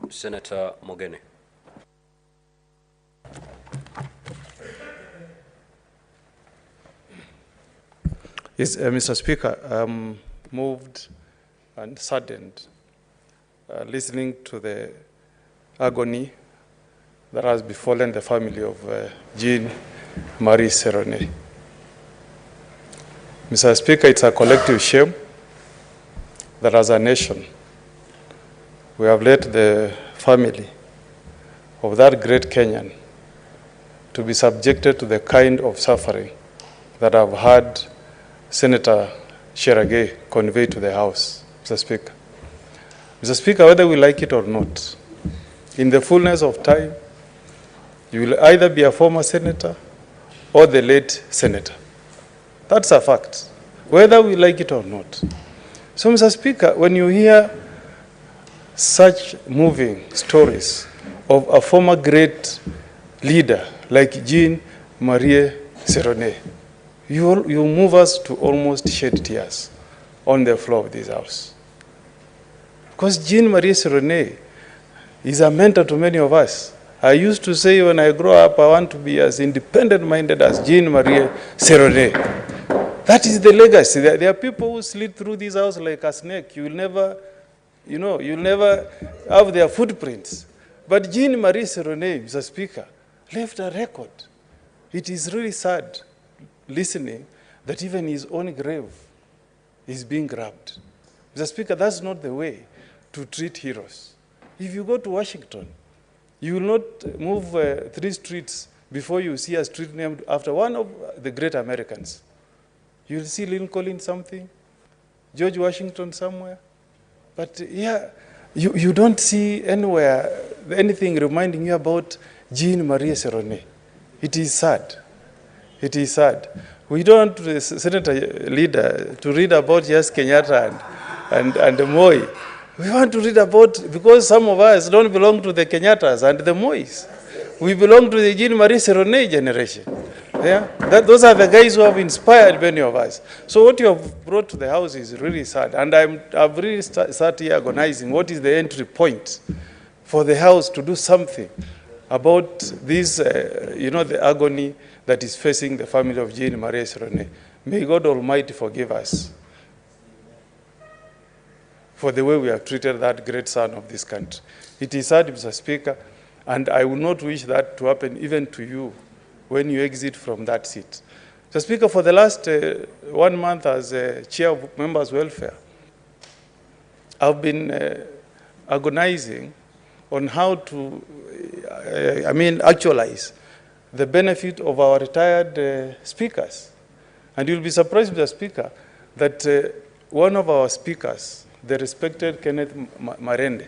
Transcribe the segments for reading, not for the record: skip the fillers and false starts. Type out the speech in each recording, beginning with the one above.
Senator Omogeni. Yes, Mr. Speaker, I'm moved and saddened listening to the agony that has befallen the family of Jean Marie Serone. Mr. Speaker, it's a collective shame that as a nation, we have let the family of that great Kenyan to be subjected to the kind of suffering that I've had Senator Cherargei convey to the House, Mr. Speaker. Mr. Speaker, whether we like it or not, in the fullness of time, you will either be a former senator or the late senator. That's a fact, whether we like it or not. So, Mr. Speaker, when you hear such moving stories of a former great leader like Jean Marie Serone, you move us to almost shed tears on the floor of this House. Because Jean Marie Serone is a mentor to many of us. I used to say when I grow up, I want to be as independent-minded as Jean Marie Serone. That is the legacy. There are people who slid through this house like a snake. You'll never have their footprints. But Jean Marie Serone, Mr. Speaker, left a record. It is really sad listening that even his own grave is being grabbed. Mr. Speaker, that's not the way to treat heroes. If you go to Washington, you will not move 3 streets before you see a street named after one of the great Americans. You'll see Lincoln something, George Washington somewhere. But yeah, you don't see anywhere anything reminding you about Jean Marie Serone. It is sad. It is sad. We don't want the senator leader to read about just Kenyatta and Moi. We want to read about, because some of us don't belong to the Kenyattas and the Mois. We belong to the Jean Marie Serone generation. Yeah? Those are the guys who have inspired many of us. So what you have brought to the House is really sad. And I've really started here agonizing what is the entry point for the House to do something about this, the agony that is facing the family of Jean Marie Serone. May God Almighty forgive us for the way we have treated that great son of this country. It is sad, Mr. Speaker, and I would not wish that to happen even to you when you exit from that seat. Mr. Speaker, for the last 1 month as chair of Members' Welfare, I've been agonizing on how to, actualize the benefit of our retired speakers. And you'll be surprised, Mr. Speaker, that one of our speakers, the respected Kenneth Marende,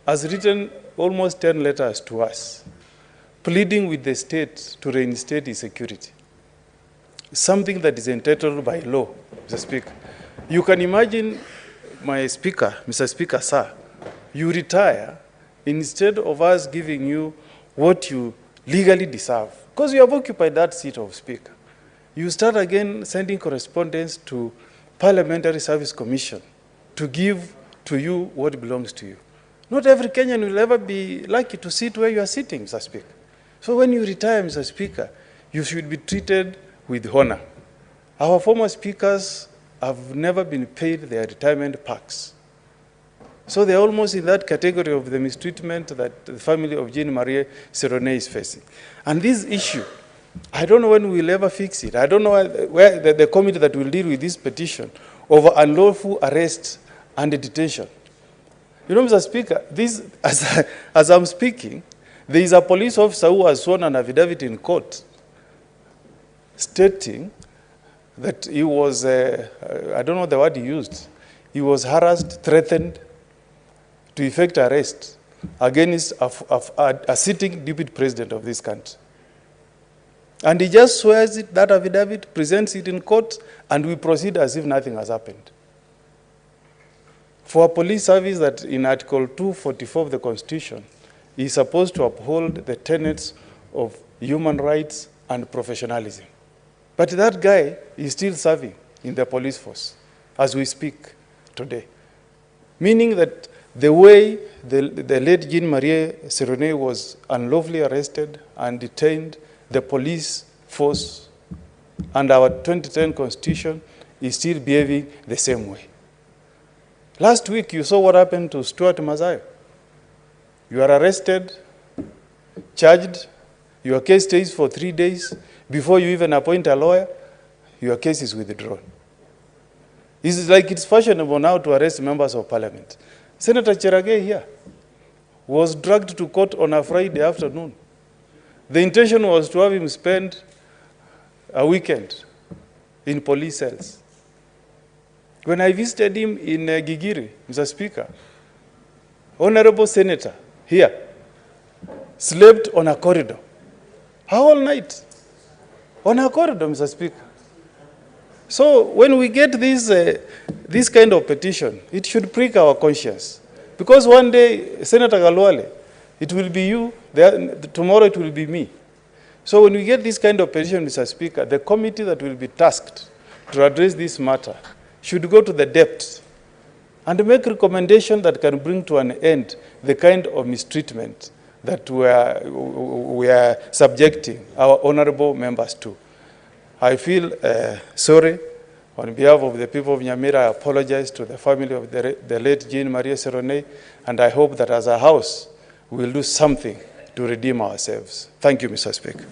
has written almost 10 letters to us, pleading with the state to reinstate his security, something that is entitled by law, Mr. Speaker. You can imagine, my speaker, Mr. Speaker, sir, you retire, instead of us giving you what you legally deserve, because you have occupied that seat of speaker. You start again sending correspondence to Parliamentary Service Commission to give to you what belongs to you. Not every Kenyan will ever be lucky to sit where you are sitting, Mr. Speaker. So when you retire, Mr. Speaker, you should be treated with honor. Our former speakers have never been paid their retirement packs. So they're almost in that category of the mistreatment that the family of Jean Marie Serone is facing. And this issue, I don't know when we'll ever fix it. I don't know where the committee that will deal with this petition over unlawful arrest and detention. You know, Mr. Speaker, this, as I'm speaking, there is a police officer who has sworn an affidavit in court stating that he was, I don't know the word he used, he was harassed, threatened to effect arrest against a sitting deputy president of this country. And he just swears it, that affidavit, presents it in court, and we proceed as if nothing has happened. For a police service that in Article 244 of the Constitution is supposed to uphold the tenets of human rights and professionalism. But that guy is still serving in the police force as we speak today. Meaning that The way the late Jean Marie Serone was unlawfully arrested and detained, the police force and our 2010 Constitution is still behaving the same way. Last week, you saw what happened to Stuart Mazayo. You are arrested, charged, your case stays for 3 days. Before you even appoint a lawyer, your case is withdrawn. It's like it's fashionable now to arrest members of parliament. Senator Cherage here was dragged to court on a Friday afternoon. The intention was to have him spend a weekend in police cells. When I visited him in Gigiri, Mr. Speaker, Honorable Senator here slept on a corridor. All night. On a corridor, Mr. Speaker. So when we get this kind of petition, it should prick our conscience. Because one day, Senator Galwale, it will be you, tomorrow it will be me. So when we get this kind of petition, Mr. Speaker, the committee that will be tasked to address this matter should go to the depths and make recommendations that can bring to an end the kind of mistreatment that we are subjecting our honorable members to. I feel sorry. On behalf of the people of Nyamira, I apologize to the family of the late Jean Marie Serone, and I hope that as a house, we will do something to redeem ourselves. Thank you, Mr. Speaker.